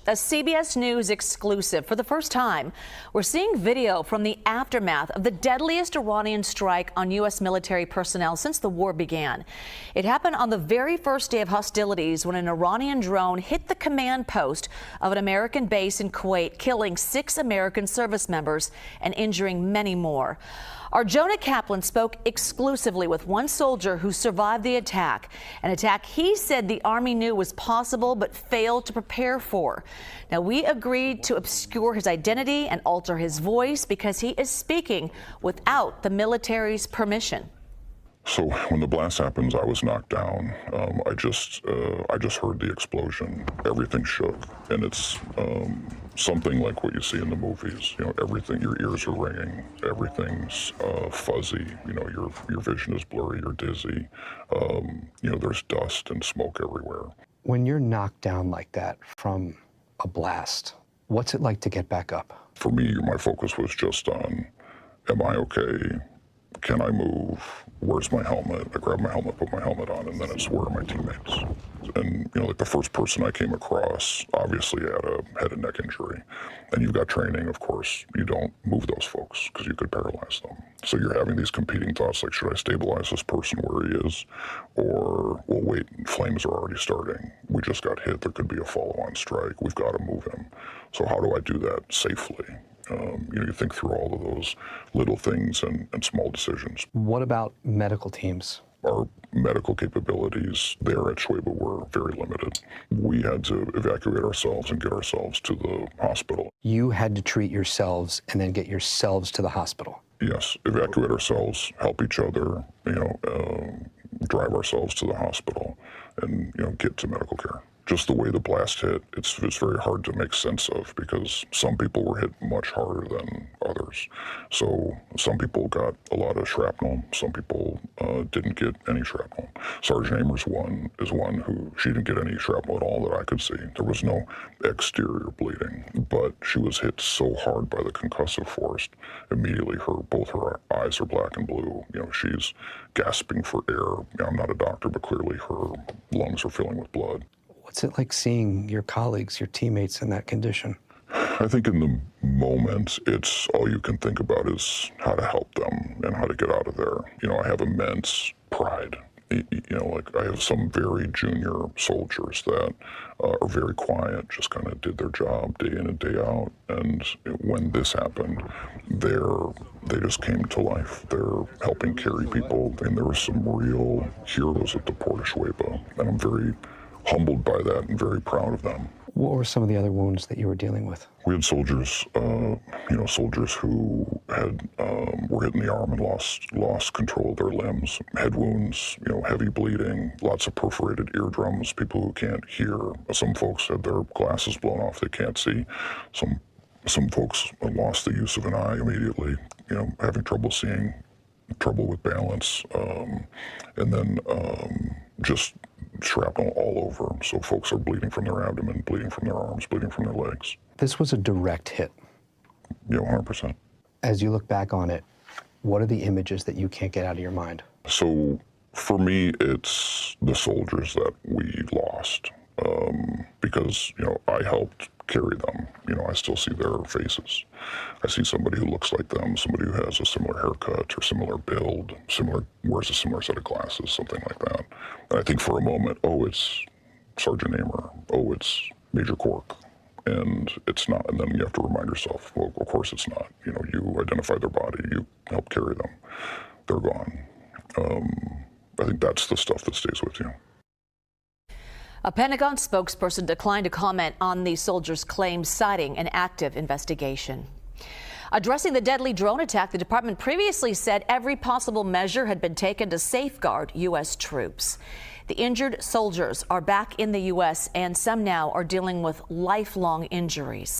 A CBS News exclusive. For the first time, we're seeing video from the aftermath of the deadliest Iranian strike on U.S. military personnel since the war began. It happened on the very first day of hostilities when an Iranian drone hit the command post of an American base in Kuwait, killing 6 American service members and injuring many more. Our Jonah Kaplan spoke exclusively with one soldier who survived the attack, an attack he said the Army knew was possible but failed to prepare for. Now, we agreed to obscure his identity and alter his voice because he is speaking without the military's permission. So when the blast happens, I was knocked down. I just heard the explosion. Everything shook, and it's something like what you see in the movies. You know, everything. Your ears are ringing. Everything's fuzzy. You know, your vision is blurry. You're dizzy. You know, there's dust and smoke everywhere. When you're knocked down like that from a blast, what's it like to get back up? For me, my focus was just on, am I okay? Can I move? Where's my helmet? I grab my helmet, put my helmet on, and then it's where are my teammates? And, you know, like the first person I came across obviously had a head and neck injury. And you've got training, of course. You don't move those folks because you could paralyze them. So you're having these competing thoughts like, should I stabilize this person where he is? Or, well, wait, flames are already starting. We just got hit. There could be a follow-on strike. We've got to move him. So how do I do that safely? You know, you think through all of those little things and small decisions. What about medical teams? Our medical capabilities there at Shueba were very limited. We had to evacuate ourselves and get ourselves to the hospital. You had to treat yourselves and then get yourselves to the hospital? Yes, evacuate ourselves, help each other, you know, drive ourselves to the hospital and, you know, get to medical care. Just the way the blast hit, it's very hard to make sense of because some people were hit much harder than others. So some people got a lot of shrapnel. Some people didn't get any shrapnel. Sergeant Amers is one who, she didn't get any shrapnel at all that I could see. There was no exterior bleeding, but she was hit so hard by the concussive force, immediately both her eyes are black and blue. You know, she's gasping for air. You know, I'm not a doctor, but clearly her lungs are filling with blood. What's it like seeing your colleagues, your teammates in that condition? I think in the moment, it's all you can think about is how to help them and how to get out of there. You know, I have immense pride. You know, like I have some very junior soldiers that are very quiet, just kind of did their job day in and day out. And when this happened, they just came to life. They're helping carry people. And there were some real heroes at the port of Shueba. And I'm very humbled by that and very proud of them. What were some of the other wounds that you were dealing with? We had soldiers, you know, soldiers who had were hit in the arm and lost control of their limbs, head wounds, you know, heavy bleeding, lots of perforated eardrums, people who can't hear. Some folks had their glasses blown off, they can't see. Some folks lost the use of an eye immediately, you know, having trouble seeing, trouble with balance, and then just shrapnel all over. So folks are bleeding from their abdomen, bleeding from their arms, bleeding from their legs. This was a direct hit. Yeah, 100%. As you look back on it, what are the images that you can't get out of your mind? So for me, it's the soldiers that we lost because, you know, I helped carry them. You know, I still see their faces. I see somebody who looks like them, somebody who has a similar haircut or similar build, wears a similar set of glasses, something like that. And I think for a moment, oh, it's Sergeant Amer. Oh, it's Major Cork. And it's not. And then you have to remind yourself, well, of course it's not. You know, you identify their body, you help carry them. They're gone. I think that's the stuff that stays with you. A Pentagon spokesperson declined to comment on the soldiers' claims, citing an active investigation. Addressing the deadly drone attack, the department previously said every possible measure had been taken to safeguard U.S. troops. The injured soldiers are back in the U.S., and some now are dealing with lifelong injuries.